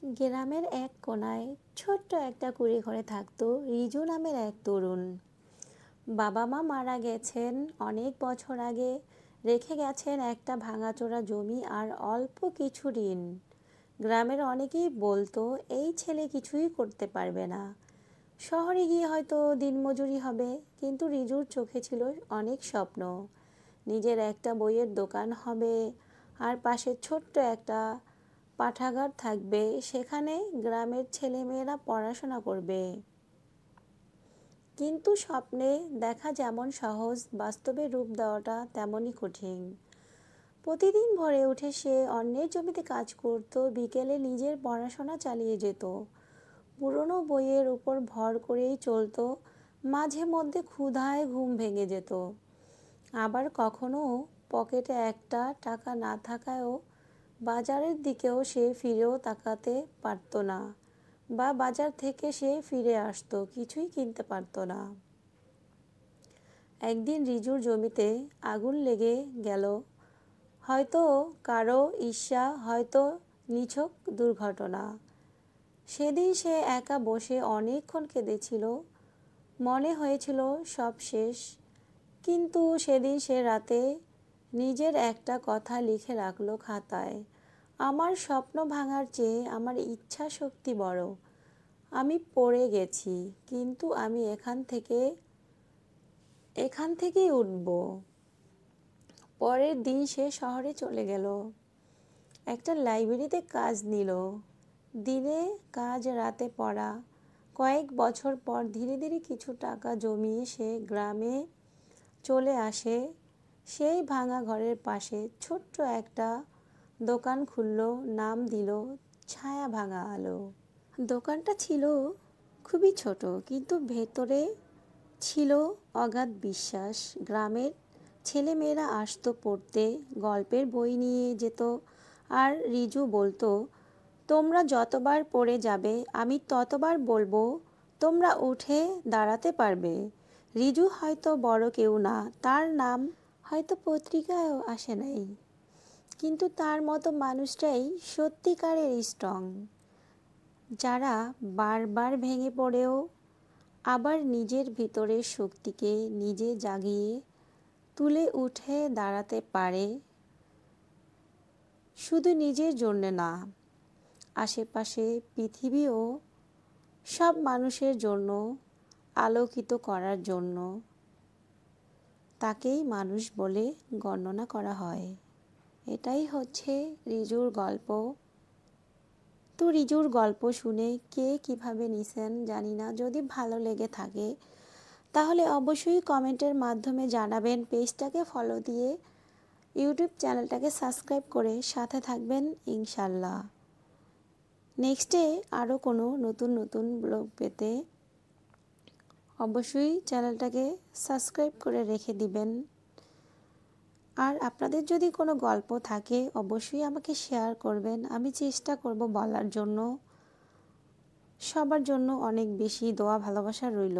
গ্রামের এক কোণায় ছোট্ট একটা কুঁড়ে ঘরে থাকতো রিজু নামের এক তরুণ। বাবা মা মারা গেছেন অনেক বছর আগে, রেখে গেছেন একটা ভাঙাচোরা জমি আর অল্প কিছু ঋণ। গ্রামের অনেকেই বলতো এই ছেলে কিছুই করতে পারবে না, শহরে গিয়ে হয়তো দিনমজুরি হবে। কিন্তু রিজুর চোখে ছিল অনেক স্বপ্ন। নিজের একটা বইয়ের দোকান হবে, আর পাশে ছোট্ট একটা পাঠাগার থাকবে, সেখানে গ্রামের ছেলেমেয়েরা পড়াশোনা করবে। কিন্তু স্বপ্নে দেখা যেমন সহজ, বাস্তবে রূপ দেওয়াটা তেমনই কঠিন। প্রতিদিন ভোরে উঠে সে অন্যের জমিতে কাজ করত, বিকেলে নিজের পড়াশোনা চালিয়ে যেত। পুরনো বইয়ের উপর ভর করেই চলতো। মাঝে মধ্যে ক্ষুধায় ঘুম ভেঙে যেত। আবার কখনো পকেটে একটা টাকা না থাকায়ও বাজারের দিকেও সে ফিরেও তাকাতে পারত না, বা বাজার থেকে সে ফিরে আসতো কিছুই কিনতে পারত না। একদিন রিজুর জমিতে আগুন লেগে গেল। হয়তো কারো ঈর্ষা, হয়তো নিছক দুর্ঘটনা। সেদিন সে একা বসে অনেকক্ষণ কেঁদেছিল। মনে হয়েছিল সব শেষ। কিন্তু সেদিন সে রাতে নিজের একটা কথা লিখে রাখলো খাতায়। আমার স্বপ্ন ভাঙার চেয়ে আমার ইচ্ছা শক্তি বড়। আমি পড়ে গেছি, কিন্তু আমি এখান থেকেই উঠব। পরের দিন সে শহরে চলে গেল। একটা লাইব্রেরিতে কাজ নিল। দিনে কাজ, রাতে পড়া। কয়েক বছর পর ধীরে ধীরে কিছু টাকা জমিয়ে সে গ্রামে চলে আসে। সেই ভাঙা ঘরের পাশে ছোট্ট একটা দোকান খুলল, নাম দিল ছায়া ভাঙা আলো। দোকানটা ছিল খুবই ছোট, কিন্তু ভেতরে ছিল অগাধ বিশ্বাস। গ্রামের ছেলেমেয়েরা আসতো পড়তে, গল্পের বই নিয়ে যেত। আর রিজু বলতো, তোমরা যতবার পড়ে যাবে আমি ততবার বলবো তোমরা উঠে দাঁড়াতে পারবে। রিজু হয়তো বড় কেউ না, তার নাম হয়তো পত্রিকায়ও আসে নাই, কিন্তু তার মতো মানুষটাই সত্যিকারের স্ট্রং, যারা বারবার ভেঙে পড়েও আবার নিজের ভিতরের শক্তিকে নিজে জাগিয়ে তুলে উঠে দাঁড়াতে পারে। শুধু নিজের জন্য না, আশেপাশে পৃথিবীও সব মানুষের জন্য আলোকিত করার জন্য। তাকেই মানুষ বলে গণনা করা হয়। এটাই হচ্ছে রিজুর গল্প। তো রিজুর গল্প শুনে কে কিভাবে নিছেন জানি না। যদি ভালো লেগে থাকে তাহলে অবশ্যই কমেন্টের মাধ্যমে জানাবেন। পেজটাকে ফলো দিয়ে ইউটিউব চ্যানেলটাকে সাবস্ক্রাইব করে সাথে থাকবেন ইনশাল্লাহ। নেক্সটে আরও কোনো নতুন নতুন ব্লগ পেতে অবশ্যই চ্যানেলটাকে সাবস্ক্রাইব করে রেখে দিবেন। আর আপনাদের যদি কোনো গল্প থাকে অবশ্যই আমাকে শেয়ার করবেন, আমি চেষ্টা করব বলার জন্য। সবার জন্য অনেক বেশি দোয়া ভালোবাসা রইল।